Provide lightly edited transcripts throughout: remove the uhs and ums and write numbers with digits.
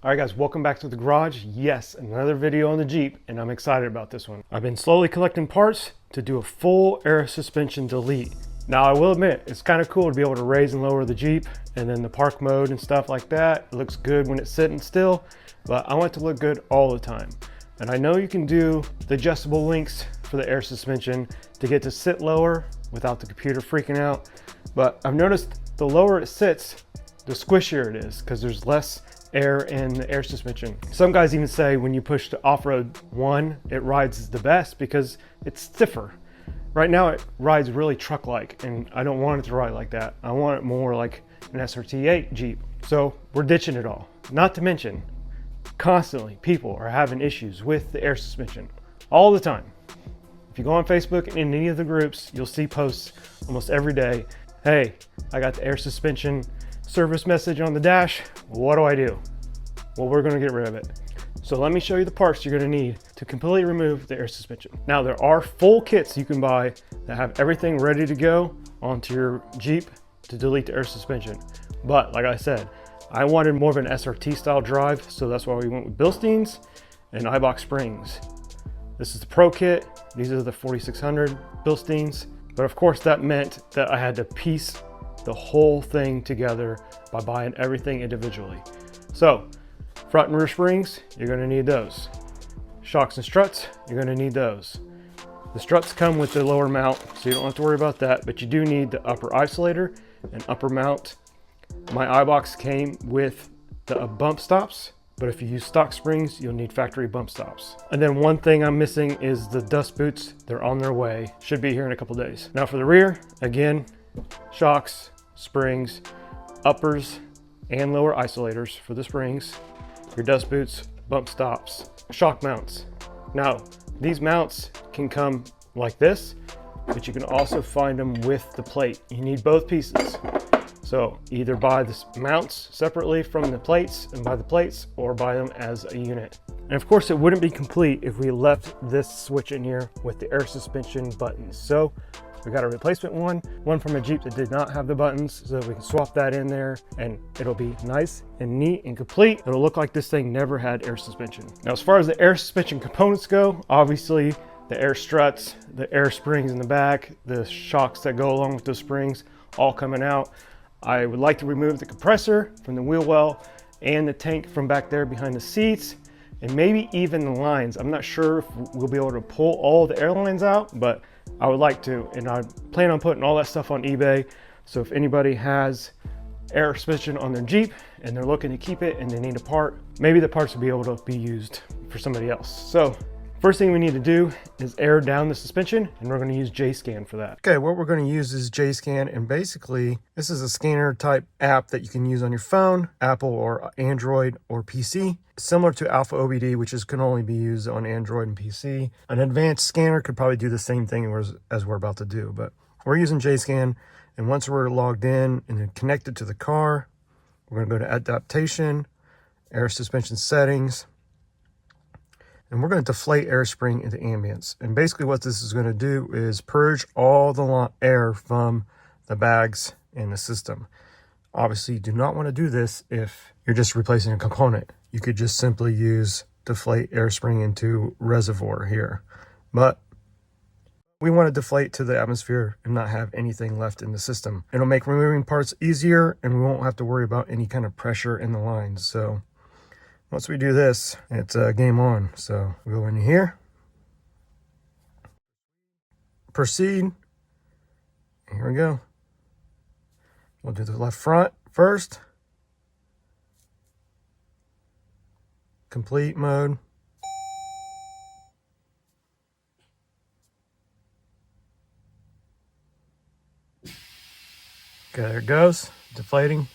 All right guys, welcome back to the garage. Yes, another video on the Jeep, and I'm excited about this one. I've been slowly collecting parts to do a full air suspension delete. Now I will admit, it's kind of cool to be able to raise and lower the Jeep, and then the park mode and stuff like that. It looks good when it's sitting still, but I want it to look good all the time. And I know you can do the adjustable links for the air suspension to get to sit lower without the computer freaking out. But I've noticed the lower it sits, the squishier it is, because there's less air in the air suspension. Some guys even say when you push to off-road 1, it rides the best because it's stiffer. Right now it rides really truck-like, and I don't want it to ride like that. I want it more like an SRT8 Jeep. So we're ditching it all. Not to mention, constantly people are having issues with the air suspension all the time. If you go on Facebook and in any of the groups, you'll see posts almost every day. Hey, I got the air suspension service message on the dash. What do I do? Well, we're going to get rid of it. So let me show you the parts you're going to need to completely remove the air suspension. Now there are full kits you can buy that have everything ready to go onto your Jeep to delete the air suspension. But like I said, I wanted more of an SRT style drive, so that's why we went with Bilsteins and Eibach springs. This is the Pro Kit. These are the 4600 Bilsteins. But of course that meant that I had to piece the whole thing together by buying everything individually. So front and rear springs, you're going to need those. Shocks and struts, you're going to need those. The struts come with the lower mount, so you don't have to worry about that, but you do need the upper isolator and upper mount. My Eibachs came with the bump stops, but if you use stock springs, you'll need factory bump stops. And then one thing I'm missing is the dust boots. They're on their way. Should be here in a couple days. Now for the rear, again, shocks, springs, uppers and lower isolators for the springs, your dust boots, bump stops, shock mounts. Now these mounts can come like this, but you can also find them with the plate. You need both pieces. So either buy the mounts separately from the plates and buy the plates, or buy them as a unit. And of course it wouldn't be complete if we left this switch in here with the air suspension buttons. So we got a replacement one from a Jeep that did not have the buttons, so we can swap that in there and it'll be nice and neat and complete. It'll look like this thing never had air suspension. Now as far as the air suspension components go, obviously the air struts, the air springs in the back, the shocks that go along with those springs, all coming out. I would like to remove the compressor from the wheel well and the tank from back there behind the seats, and maybe even the lines. I'm not sure if we'll be able to pull all the air lines out, but I would like to, and I plan on putting all that stuff on eBay. So if anybody has air suspension on their Jeep and they're looking to keep it and they need a part, maybe the parts will be able to be used for somebody else. So first thing we need to do is air down the suspension, and we're going to use JSCAN for that. Okay, what we're going to use is JSCAN, and basically this is a scanner type app that you can use on your phone, Apple or Android or PC. Similar to Alpha OBD, which can only be used on Android and PC. An advanced scanner could probably do the same thing as we're about to do, but we're using JSCAN, and once we're logged in and then connected to the car, we're going to go to Adaptation, Air Suspension Settings, and we're going to deflate air spring into ambience. And basically what this is going to do is purge all the air from the bags in the system. Obviously, you do not want to do this if you're just replacing a component. You could just simply use deflate air spring into reservoir here. But we want to deflate to the atmosphere and not have anything left in the system. It'll make removing parts easier, and we won't have to worry about any kind of pressure in the lines. So once we do this, it's game on. So we go in here, proceed. Here we go. We'll do the left front first. Complete mode. Okay, there it goes, deflating.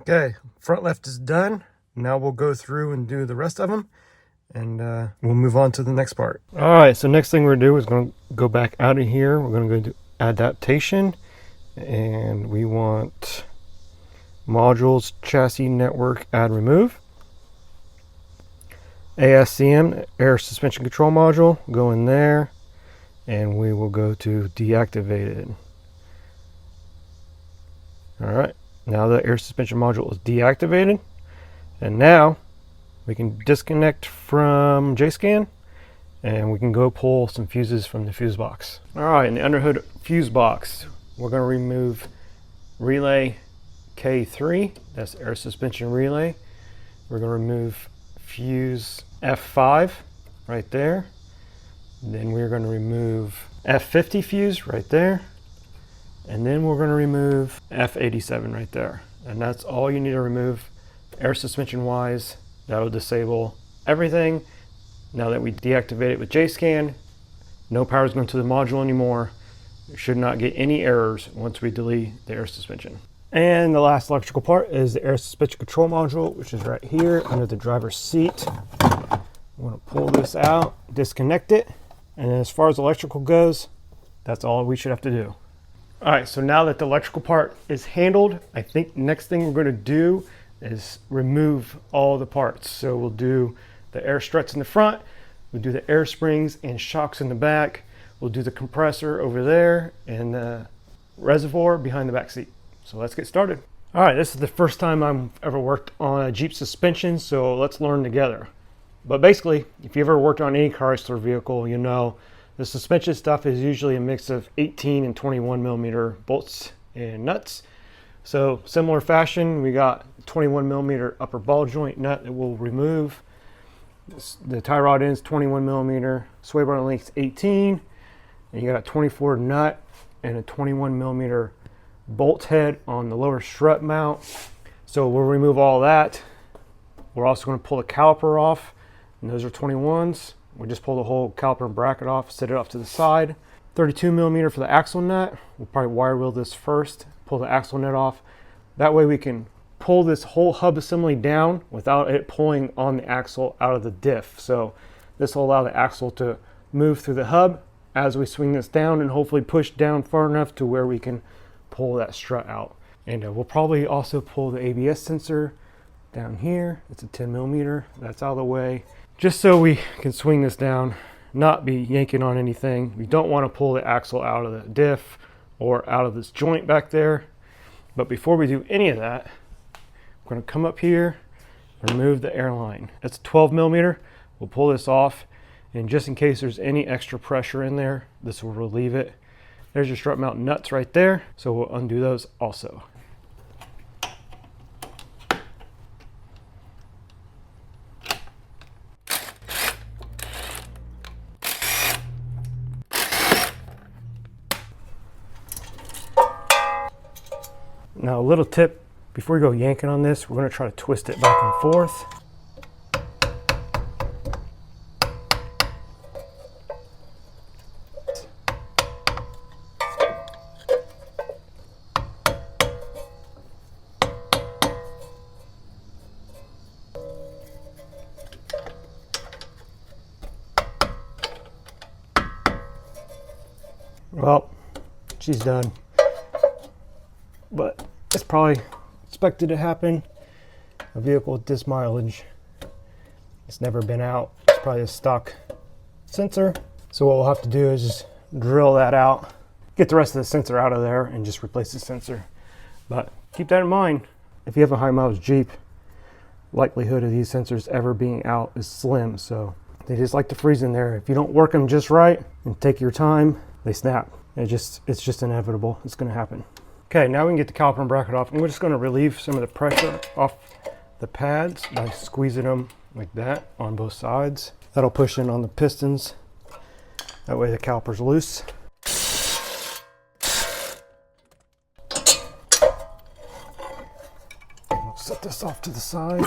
Okay, front left is done. Now we'll go through and do the rest of them, and we'll move on to the next part. All right, so next thing we're gonna do is gonna go back out of here. We're gonna go do adaptation, and we want modules, chassis, network, add, remove. ASCM, air suspension control module, go in there, and we will go to deactivated. All right, now the air suspension module is deactivated, and now we can disconnect from JSCAN, and we can go pull some fuses from the fuse box. All right, in the underhood fuse box, we're going to remove relay K3, that's air suspension relay. We're going to remove fuse F5 right there. Then we're going to remove F50 fuse right there. And then we're going to remove F87 right there. And that's all you need to remove air suspension wise. That'll disable everything. Now that we deactivate it with JSCAN, no power is going to the module anymore. You should not get any errors once we delete the air suspension. And the last electrical part is the air suspension control module, which is right here under the driver's seat. I'm going to pull this out, disconnect it, and as far as electrical goes, that's all we should have to do. All right, so now that the electrical part is handled, I think next thing we're going to do is remove all the parts. So we'll do the air struts in the front, we'll do the air springs and shocks in the back, we'll do the compressor over there, and the reservoir behind the back seat. So let's get started. All right, this is the first time I've ever worked on a Jeep suspension, so let's learn together. But basically, if you ever worked on any Chrysler vehicle, you know the suspension stuff is usually a mix of 18 and 21 millimeter bolts and nuts. So similar fashion, we got 21 millimeter upper ball joint nut that we'll remove. The tie rod ends 21 millimeter, sway bar length 18, and you got a 24 nut and a 21 millimeter bolt head on the lower strut mount. So we'll remove all that. We're also going to pull the caliper off, and those are 21s. We just pull the whole caliper and bracket off, set it off to the side. 32 millimeter for the axle nut. We'll probably wire wheel this first, pull the axle nut off. That way we can pull this whole hub assembly down without it pulling on the axle out of the diff. So this will allow the axle to move through the hub as we swing this down, and hopefully push down far enough to where we can pull that strut out. And we'll probably also pull the ABS sensor down here. It's a 10 millimeter, that's out of the way, just so we can swing this down, not be yanking on anything. We don't want to pull the axle out of the diff or out of this joint back there. But before we do any of that, we're going to come up here and remove the airline. It's a 12 millimeter. We'll pull this off, and just in case there's any extra pressure in there, this will relieve it. There's your strut mount nuts right there, so we'll undo those also. Now a little tip, before you go yanking on this, we're going to try to twist it back and forth. Well, she's done, but it's probably expected to happen. A vehicle with this mileage, it's never been out. It's probably a stock sensor. So what we'll have to do is just drill that out, get the rest of the sensor out of there, and just replace the sensor. But keep that in mind. If you have a high mileage Jeep, likelihood of these sensors ever being out is slim. So they just like to freeze in there. If you don't work them just right and take your time, they snap. It's just inevitable. It's going to happen. Okay, now we can get the caliper and bracket off, and we're just going to relieve some of the pressure off the pads by squeezing them like that on both sides. That'll push in on the pistons. That way the caliper's loose. We'll set this off to the side.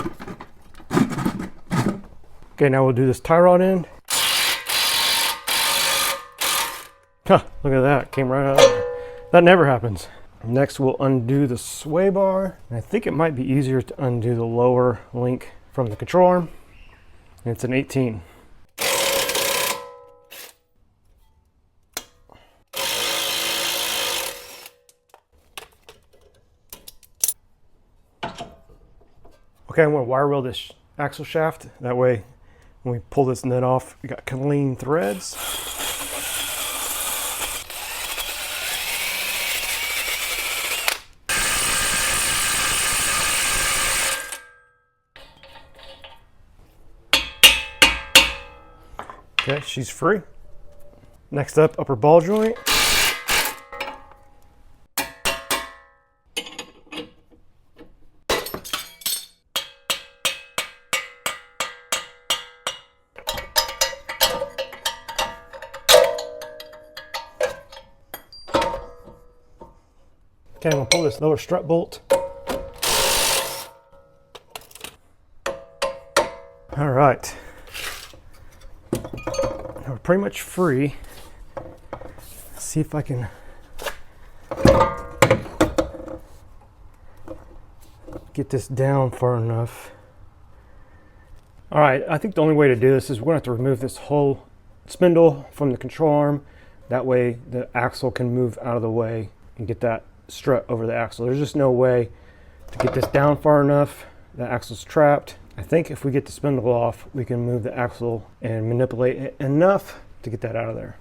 Okay, now we'll do this tie rod end. Huh, look at that, came right out of there. That never happens. Next, we'll undo the sway bar. And I think it might be easier to undo the lower link from the control arm. And it's an 18. Okay, I'm going to wire wheel this axle shaft. That way, when we pull this nut off, we got clean threads. Okay, she's free. Next up, upper ball joint. Okay, I'm gonna pull this lower strut bolt. All right. We're pretty much free. Let's see if I can get this down far enough. All right, I think the only way to do this is we're gonna have to remove this whole spindle from the control arm. That way the axle can move out of the way and get that strut over the axle. There's just no way to get this down far enough. The axle's trapped. I think if we get the spindle off, we can move the axle and manipulate it enough to get that out of there.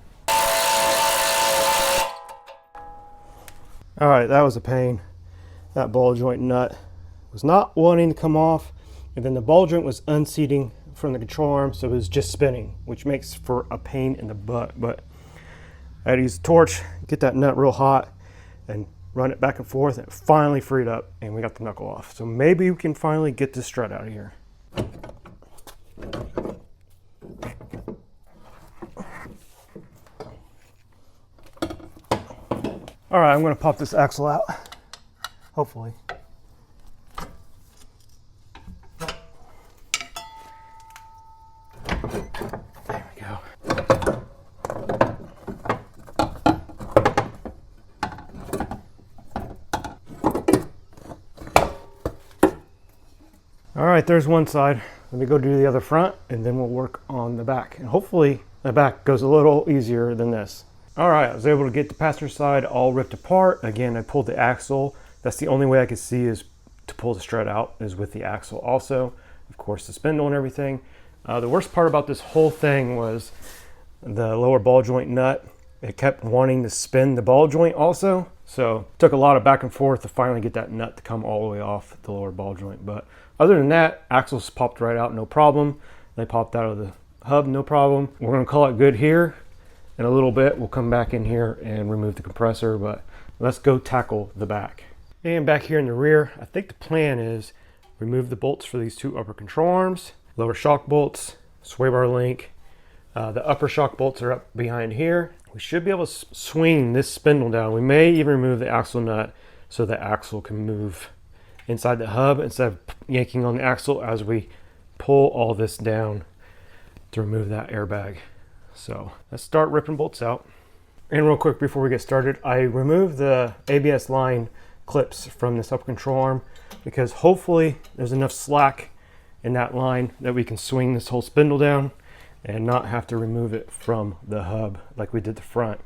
All right, that was a pain. That ball joint nut was not wanting to come off, and then the ball joint was unseating from the control arm, so it was just spinning, which makes for a pain in the butt. But I had to use a torch, get that nut real hot, and run it back and forth, and it finally freed up, and we got the knuckle off. So maybe we can finally get this strut out of here. All right, I'm gonna pop this axle out, hopefully. There we go. All right, there's one side. Let me go do the other front, and then we'll work on the back. And hopefully the back goes a little easier than this. All right, I was able to get the passenger side all ripped apart. Again, I pulled the axle. That's the only way I could see is to pull the strut out is with the axle also. Of course, the spindle and everything. The worst part about this whole thing was the lower ball joint nut. It kept wanting to spin the ball joint also. So it took a lot of back and forth to finally get that nut to come all the way off the lower ball joint. But other than that, axles popped right out, no problem. They popped out of the hub, no problem. We're gonna call it good here. In a little bit, we'll come back in here and remove the compressor, but let's go tackle the back. And back here in the rear, I think the plan is remove the bolts for these two upper control arms, lower shock bolts, sway bar link. The upper shock bolts are up behind here. We should be able to swing this spindle down. We may even remove the axle nut so the axle can move inside the hub instead of yanking on the axle as we pull all this down to remove that airbag. So let's start ripping bolts out. And real quick before we get started, I removed the ABS line clips from this upper control arm because hopefully there's enough slack in that line that we can swing this whole spindle down and not have to remove it from the hub like we did the front.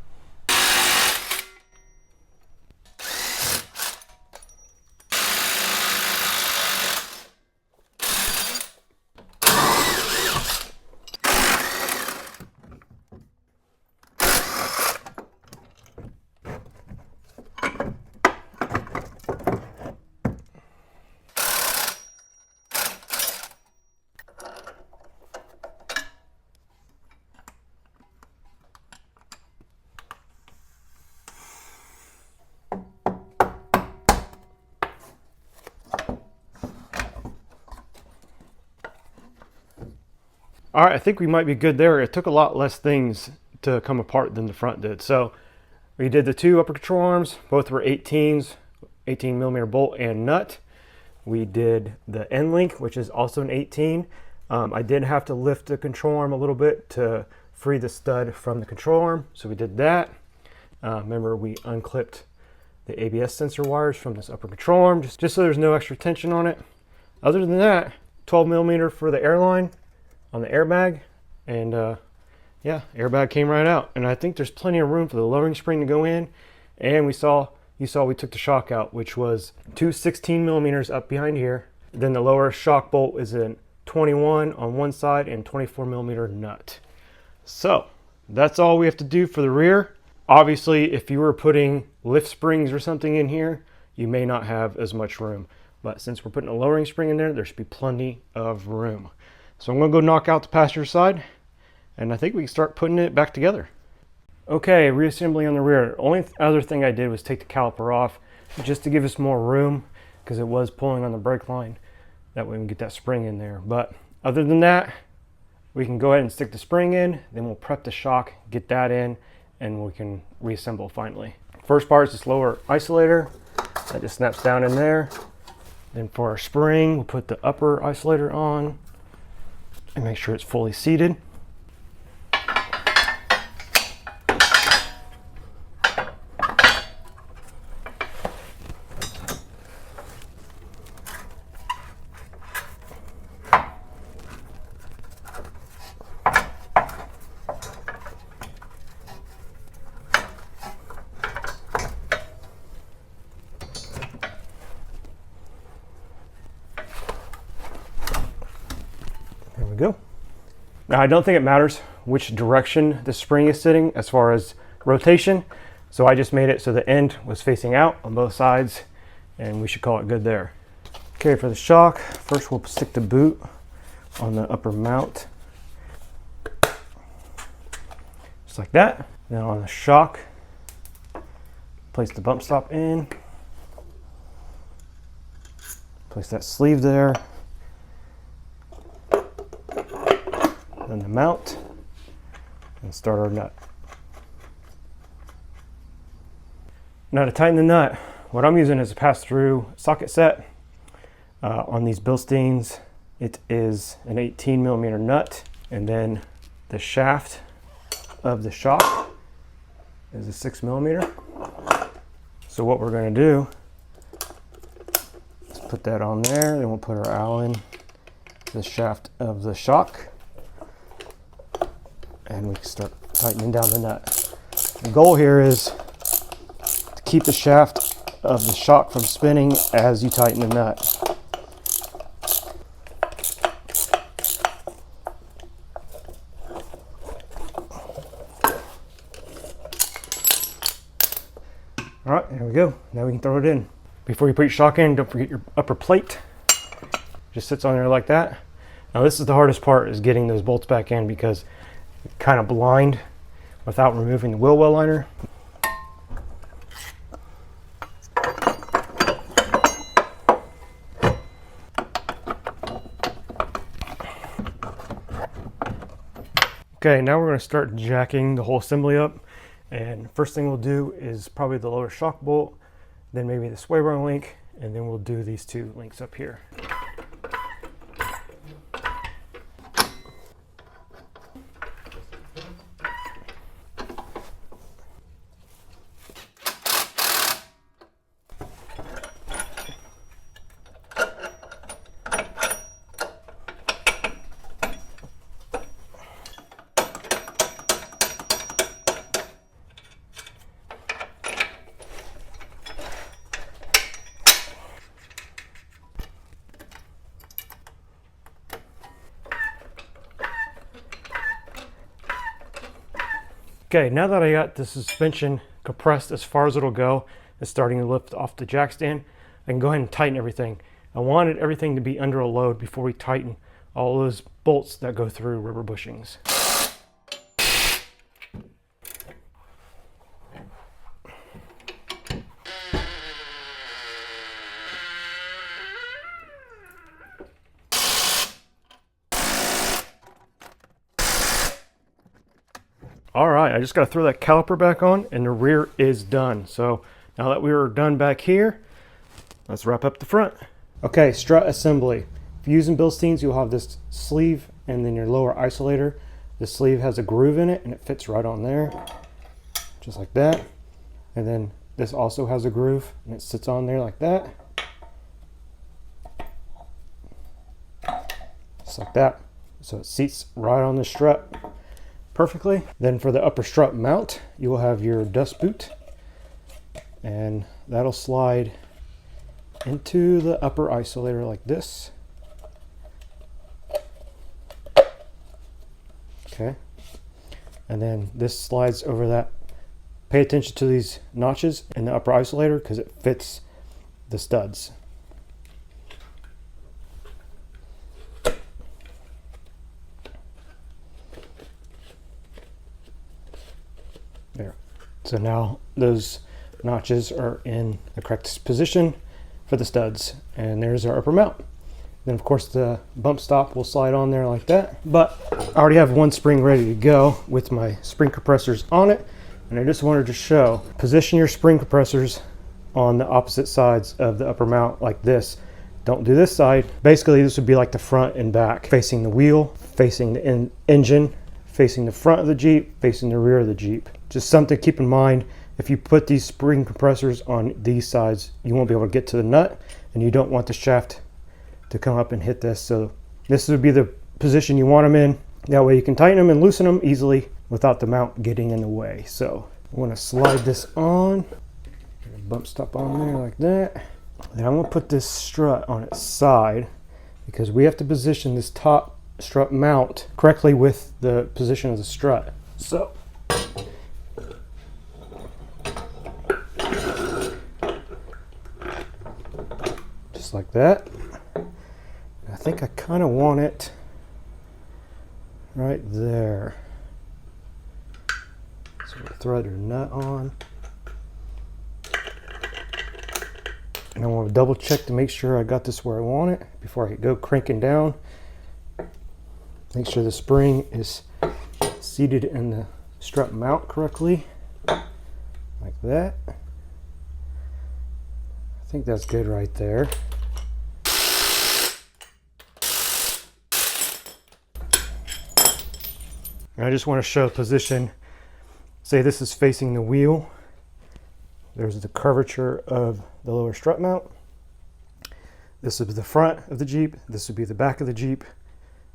All right, I think we might be good there. It took a lot less things to come apart than the front did. So we did the two upper control arms. Both were 18s, 18 millimeter bolt and nut. We did the end link, which is also an 18. I did have to lift the control arm a little bit to free the stud from the control arm. So we did that. Remember, we unclipped the ABS sensor wires from this upper control arm, just so there's no extra tension on it. Other than that, 12 millimeter for the airline on the airbag, and yeah, airbag came right out. And I think there's plenty of room for the lowering spring to go in. And you saw we took the shock out, which was two 16 millimeters up behind here. Then the lower shock bolt is in 21 on one side and 24 millimeter nut. So that's all we have to do for the rear. Obviously, if you were putting lift springs or something in here, you may not have as much room. But since we're putting a lowering spring in there, there should be plenty of room. So I'm gonna go knock out the passenger side, and I think we can start putting it back together. Okay, reassembly on the rear. Only other thing I did was take the caliper off just to give us more room because it was pulling on the brake line. That way we can get that spring in there. But other than that, we can go ahead and stick the spring in, then we'll prep the shock, get that in, and we can reassemble finally. First part is this lower isolator. That just snaps down in there. Then for our spring, we'll put the upper isolator on and make sure it's fully seated. There we go. Now I don't think it matters which direction the spring is sitting as far as rotation. So I just made it so the end was facing out on both sides, and we should call it good there. Okay, for the shock, first we'll stick the boot on the upper mount. Just like that. Then on the shock, place the bump stop in. Place that sleeve there. Then the mount, and start our nut. Now to tighten the nut, what I'm using is a pass-through socket set. On these Bilsteins, it is an 18 millimeter nut, and then the shaft of the shock is a 6 millimeter. So what we're going to do is put that on there, then we'll put our Allen to the shaft of the shock, and we can start tightening down the nut. The goal here is to keep the shaft of the shock from spinning as you tighten the nut. All right, there we go. Now we can throw it in. Before you put your shock in, don't forget your upper plate. Just sits on there like that. Now this is the hardest part, is getting those bolts back in, because you're kind of blind without removing the wheel well liner. Okay, now we're going to start jacking the whole assembly up. And first thing we'll do is probably the lower shock bolt, then maybe the sway bar link, and then we'll do these two links up here. Okay, now that I got the suspension compressed as far as it'll go, it's starting to lift off the jack stand, I can go ahead and tighten everything. I wanted everything to be under a load before we tighten all those bolts that go through rubber bushings. All right, I just got to throw that caliper back on and the rear is done. So now that we are done back here, let's wrap up the front. Okay, strut assembly. If you're using Bilsteins, you'll have this sleeve and then your lower isolator. The sleeve has a groove in it and it fits right on there, just like that. And then this also has a groove, and it sits on there like that. Just like that. So it seats right on the strut perfectly. Then for the upper strut mount, you will have your dust boot, and that'll slide into the upper isolator like this. Okay. And then this slides over that. Pay attention to these notches in the upper isolator because it fits the studs. There. So now those notches are in the correct position for the studs, and there's our upper mount. Then of course the bump stop will slide on there like that, but I already have one spring ready to go with my spring compressors on it, and I just wanted to show, position your spring compressors on the opposite sides of the upper mount like this. Don't do this side. Basically this would be like the front and back, facing the wheel, facing the engine, facing the front of the Jeep, facing the rear of the Jeep. Just something to keep in mind. If you put these spring compressors on these sides, you won't be able to get to the nut, and you don't want the shaft to come up and hit this. So this would be the position you want them in. That way you can tighten them and loosen them easily without the mount getting in the way. So I want to slide this on, bump stop on there like that. Then I'm going to put this strut on its side because we have to position this top strut mount correctly with the position of the strut. So just like that. I think I kind of want it right there. So we'll thread our nut on. And I want to double check to make sure I got this where I want it before I go cranking down. Make sure the spring is seated in the strut mount correctly, like that. I think that's good right there. And I just want to show position. Say this is facing the wheel. There's the curvature of the lower strut mount. This would be the front of the Jeep. This would be the back of the Jeep.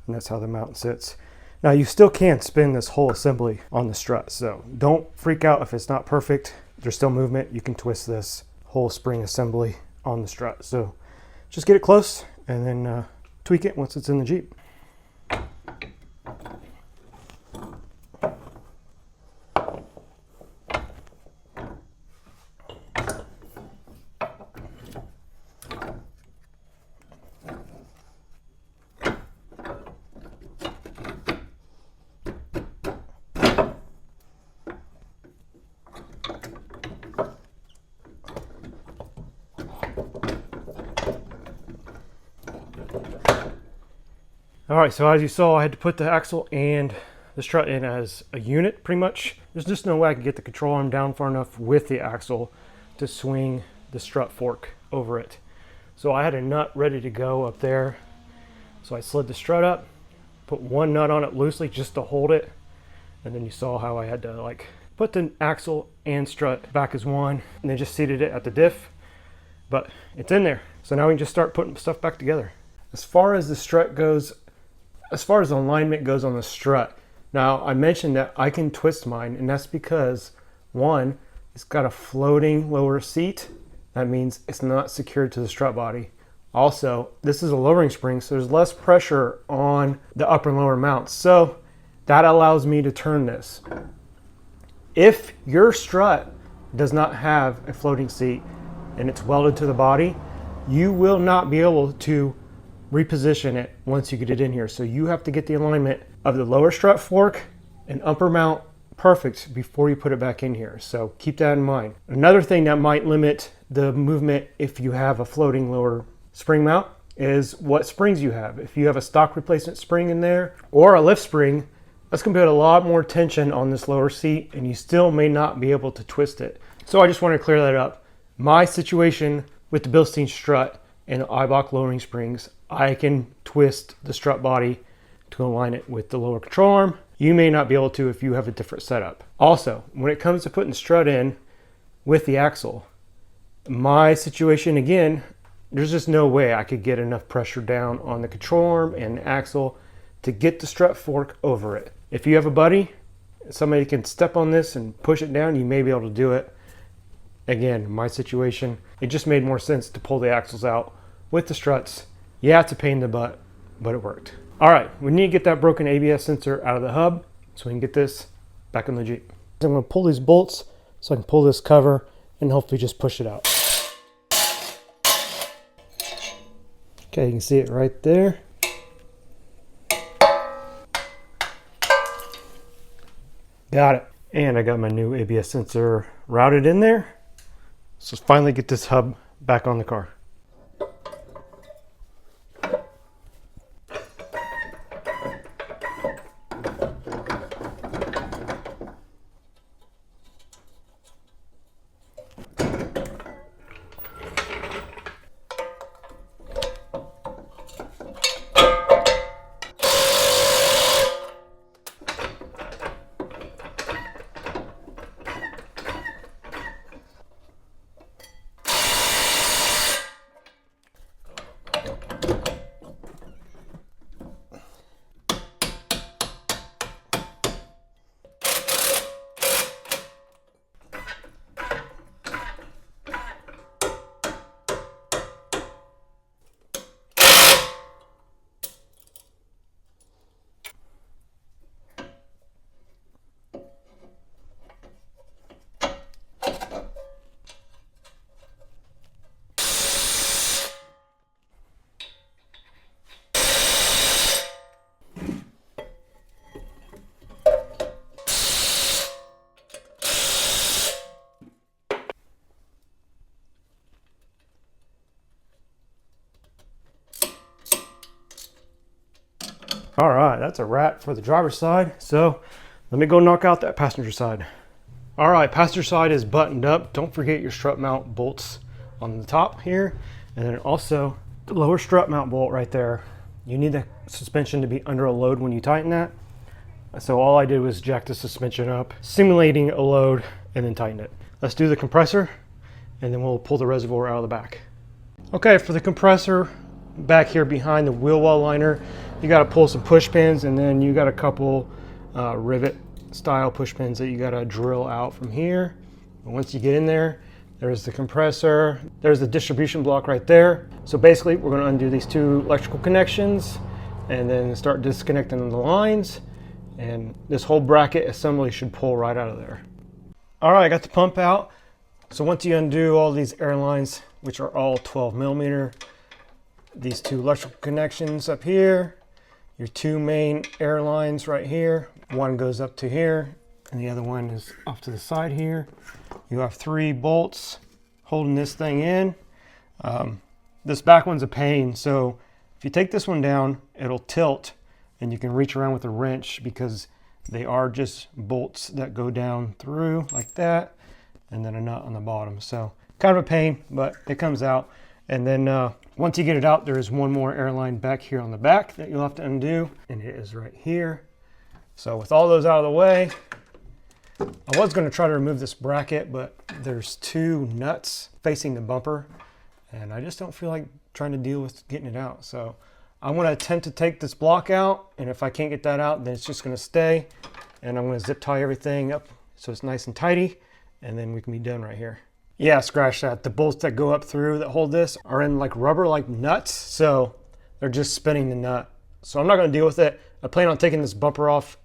And that's how the mount sits. Now you still can spin this whole assembly on the strut. So don't freak out if it's not perfect. There's still movement. You can twist this whole spring assembly on the strut. So just get it close and then tweak it once it's in the Jeep. All right, so as you saw, I had to put the axle and the strut in as a unit, pretty much. There's just no way I could get the control arm down far enough with the axle to swing the strut fork over it. So I had a nut ready to go up there. So I slid the strut up, put one nut on it loosely just to hold it. And then you saw how I had to like put the axle and strut back as one, and then just seated it at the diff. But it's in there. So now we can just start putting stuff back together. As far as the strut goes, as far as alignment goes on the strut, now I mentioned that I can twist mine, and that's because one, it's got a floating lower seat. That means it's not secured to the strut body. Also, this is a lowering spring, so there's less pressure on the upper and lower mounts. So that allows me to turn this. If your strut does not have a floating seat and it's welded to the body, you will not be able to reposition it once you get it in here. So you have to get the alignment of the lower strut fork and upper mount perfect before you put it back in here. So keep that in mind. Another thing that might limit the movement if you have a floating lower spring mount is what springs you have. If you have a stock replacement spring in there or a lift spring, that's going to put a lot more tension on this lower seat, and you still may not be able to twist it. So I just want to clear that up. My situation with the Bilstein strut and the Eibach lowering springs, I can twist the strut body to align it with the lower control arm. You may not be able to if you have a different setup. Also, when it comes to putting the strut in, with the axle. My situation again, there's just no way I could get enough pressure down on the control arm and the axle to get the strut fork over it. If you have a buddy, somebody can step on this and push it down, you may be able to do it. Again, my situation, it just made more sense to pull the axles out with the struts. Yeah, it's a pain in the butt, but it worked. All right, we need to get that broken ABS sensor out of the hub so we can get this back on the Jeep. I'm gonna pull these bolts so I can pull this cover and hopefully just push it out. Okay, you can see it right there. Got it. And I got my new ABS sensor routed in there. So let's finally get this hub back on the car. All right, that's a wrap for the driver's side. So let me go knock out that passenger side. All right, passenger side is buttoned up. Don't forget your strut mount bolts on the top here. And then also the lower strut mount bolt right there. You need the suspension to be under a load when you tighten that. So all I did was jack the suspension up, simulating a load, and then tighten it. Let's do the compressor, and then we'll pull the reservoir out of the back. Okay, for the compressor, back here behind the wheel well liner, you got to pull some push pins, and then you got a couple rivet style push pins that you got to drill out from here. And once you get in there, there's the compressor, there's the distribution block right there. So basically we're going to undo these two electrical connections and then start disconnecting the lines, and this whole bracket assembly should pull right out of there. All right, I got the pump out. So once you undo all these air lines, which are all 12 millimeter, these two electrical connections up here, your two main air lines right here, one goes up to here and the other one is off to the side here. You have 3 bolts holding this thing in. This back one's a pain, so if you take this one down, it'll tilt and you can reach around with a wrench because they are just bolts that go down through like that, and then a nut on the bottom. So kind of a pain, but it comes out. And then once you get it out, there is one more airline back here on the back that you'll have to undo, and it is right here. So with all those out of the way, I was going to try to remove this bracket, but there's 2 nuts facing the bumper, and I just don't feel like trying to deal with getting it out. So I'm going to attempt to take this block out, and if I can't get that out, then it's just going to stay, and I'm going to zip tie everything up so it's nice and tidy, and then we can be done right here. Yeah, scratch that. The bolts that go up through that hold this are in like rubber like nuts, so they're just spinning the nut. So I'm not going to deal with it. I plan on taking this bumper off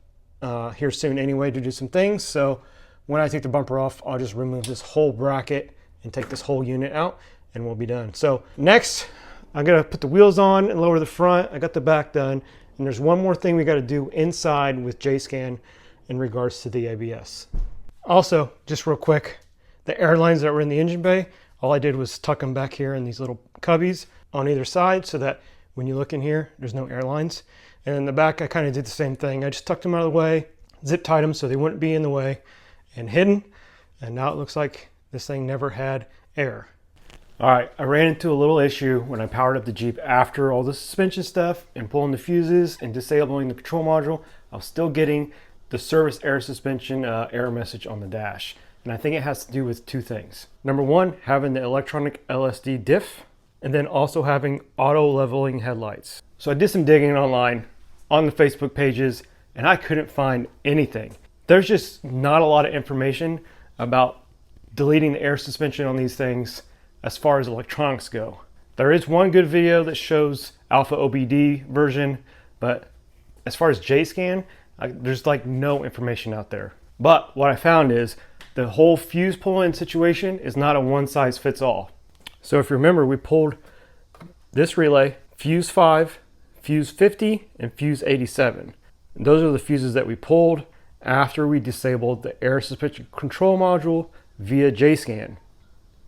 here soon anyway to do some things. So when I take the bumper off, I'll just remove this whole bracket and take this whole unit out, and we'll be done. So next, I'm going to put the wheels on and lower the front. I got the back done, and there's one more thing we got to do inside with JSCAN in regards to the ABS. Also, just real quick, the air lines that were in the engine bay, all I did was tuck them back here in these little cubbies on either side so that when you look in here, there's no air lines. And in the back, I kind of did the same thing. I just tucked them out of the way, zip tied them so they wouldn't be in the way and hidden. And now it looks like this thing never had air. All right, I ran into a little issue when I powered up the Jeep after all the suspension stuff and pulling the fuses and disabling the control module. I was still getting the service air suspension error message on the dash. And I think it has to do with two things. Number one, having the electronic LSD diff, and then also having auto leveling headlights. So I did some digging online on the Facebook pages, and I couldn't find anything. There's just not a lot of information about deleting the air suspension on these things as far as electronics go. There is one good video that shows alpha OBD version, but as far as JSCAN, there's like no information out there. But what I found is the whole fuse pull-in situation is not a one size fits all. So if you remember, we pulled this relay, fuse 5, fuse 50, and fuse 87. And those are the fuses that we pulled after we disabled the air suspension control module via JSCAN.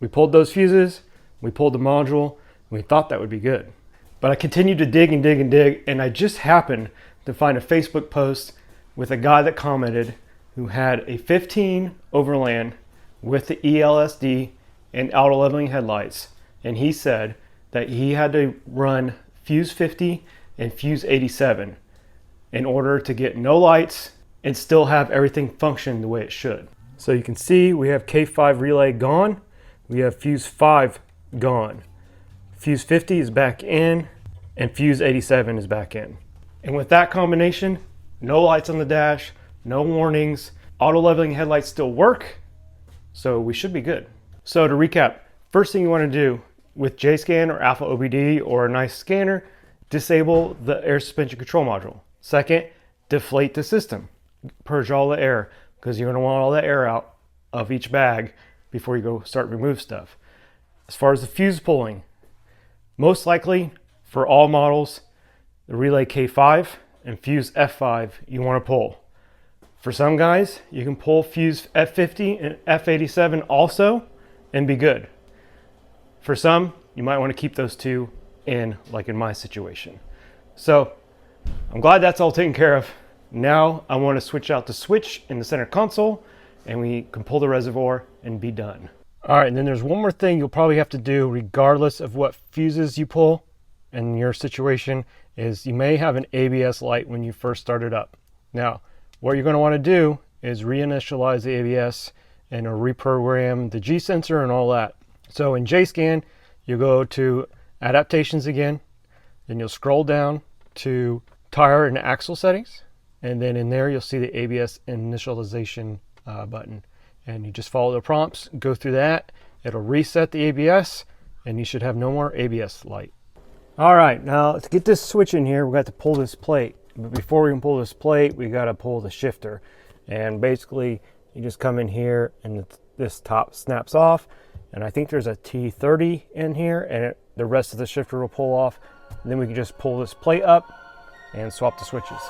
We pulled those fuses, we pulled the module, and we thought that would be good. But I continued to dig and dig and dig, and I just happened to find a Facebook post with a guy that commented who had a 15 Overland with the ELSD and auto leveling headlights, and he said that he had to run fuse 50 and fuse 87 in order to get no lights and still have everything function the way it should. So you can see we have K5 relay gone, we have fuse 5 gone, fuse 50 is back in, and fuse 87 is back in. And with that combination, no lights on the dash, no warnings, auto leveling headlights still work, so we should be good. So to recap, first thing you want to do with JSCAN or alpha OBD or a nice scanner, disable the air suspension control module. Second, deflate the system, purge all the air, because you're going to want all the air out of each bag before you go start remove stuff. As far as the fuse pulling, most likely for all models, the relay K5 and fuse F5 you want to pull. For some guys, you can pull fuse F50 and F87 also and be good. For some, you might want to keep those two in, like in my situation. So I'm glad that's all taken care of. Now I want to switch out the switch in the center console, and we can pull the reservoir and be done. All right, and then there's one more thing you'll probably have to do regardless of what fuses you pull in your situation, is you may have an ABS light when you first start it up. Now, what you're going to want to do is reinitialize the ABS and reprogram the G sensor and all that. So in JSCAN, you go to adaptations again, then you'll scroll down to tire and axle settings, and then in there you'll see the ABS initialization button, and you just follow the prompts, go through that, it'll reset the ABS, and you should have no more ABS light. All right, now to get this switch in here, we got to pull this plate. But before we can pull this plate, we got to pull the shifter. And basically, you just come in here and this top snaps off. And I think there's a T30 in here, and the rest of the shifter will pull off. And then we can just pull this plate up and swap the switches.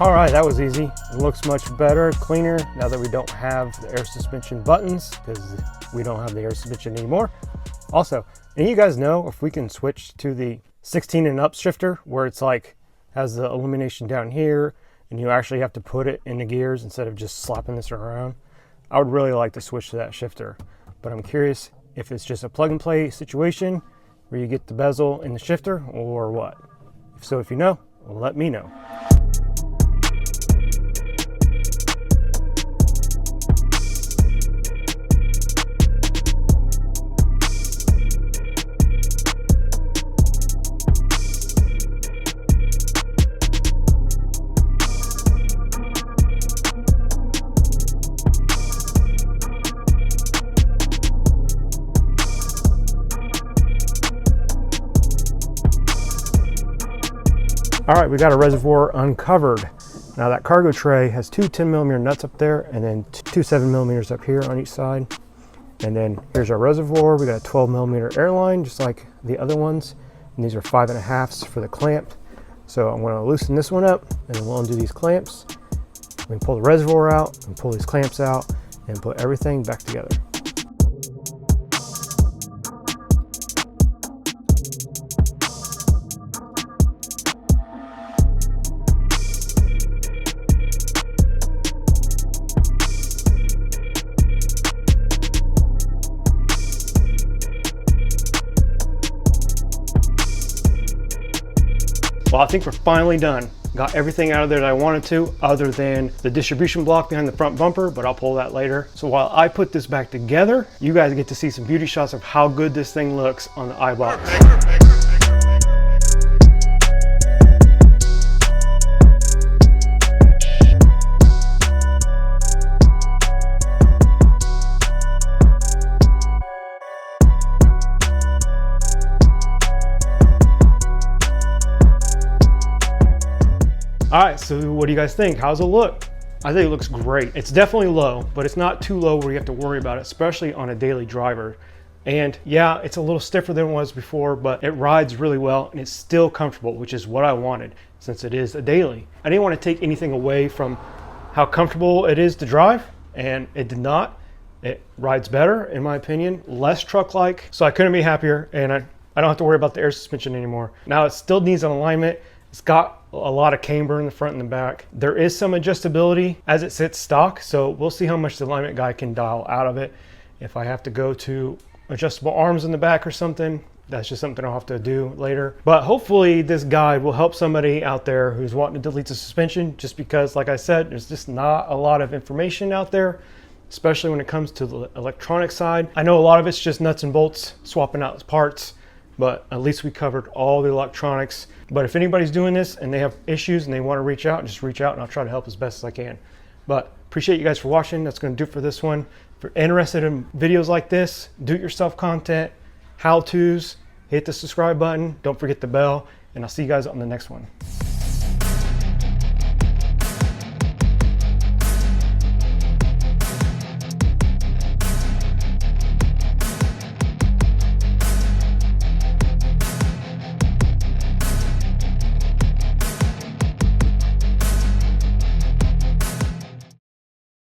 All right, that was easy. It looks much better, cleaner, now that we don't have the air suspension buttons, because we don't have the air suspension anymore. Also, and you guys know if we can switch to the 16 and up shifter, where it's like, has the illumination down here, and you actually have to put it in the gears instead of just slapping this around. I would really like to switch to that shifter, but I'm curious if it's just a plug and play situation where you get the bezel in the shifter or what. So if you know, let me know. All right, we got a reservoir uncovered. Now that cargo tray has two 10mm nuts up there and then two 7mm up here on each side. And then here's our reservoir. We got a 12mm airline, just like the other ones. And these are 5.5s for the clamp. So I'm gonna loosen this one up and then we'll undo these clamps. We can pull the reservoir out and pull these clamps out and put everything back together. Well, I think we're finally done. Got everything out of there that I wanted to, other than the distribution block behind the front bumper, but I'll pull that later. So while I put this back together, you guys get to see some beauty shots of how good this thing looks on the Eibach. All right, so what do you guys think? How's it look? I think it looks great. It's definitely low, but it's not too low where you have to worry about it, especially on a daily driver. And yeah, it's a little stiffer than it was before, but it rides really well and it's still comfortable, which is what I wanted since it is a daily. I didn't want to take anything away from how comfortable it is to drive, and it did not. It rides better, in my opinion, less truck-like. So I couldn't be happier, and I don't have to worry about the air suspension anymore. Now it still needs an alignment. It's got a lot of camber in the front and the back. There is some adjustability as it sits stock, so we'll see how much the alignment guy can dial out of it. If I have to go to adjustable arms in the back or something, that's just something I'll have to do later. But hopefully this guide will help somebody out there who's wanting to delete the suspension, just because, like I said, there's just not a lot of information out there, especially when it comes to the electronic side. I know a lot of it's just nuts and bolts, swapping out parts, but at least we covered all the electronics. But if anybody's doing this and they have issues and they want to reach out, just reach out and I'll try to help as best as I can. But appreciate you guys for watching. That's going to do it for this one. If you're interested in videos like this, do-it-yourself content, how-tos, hit the subscribe button, don't forget the bell, and I'll see you guys on the next one.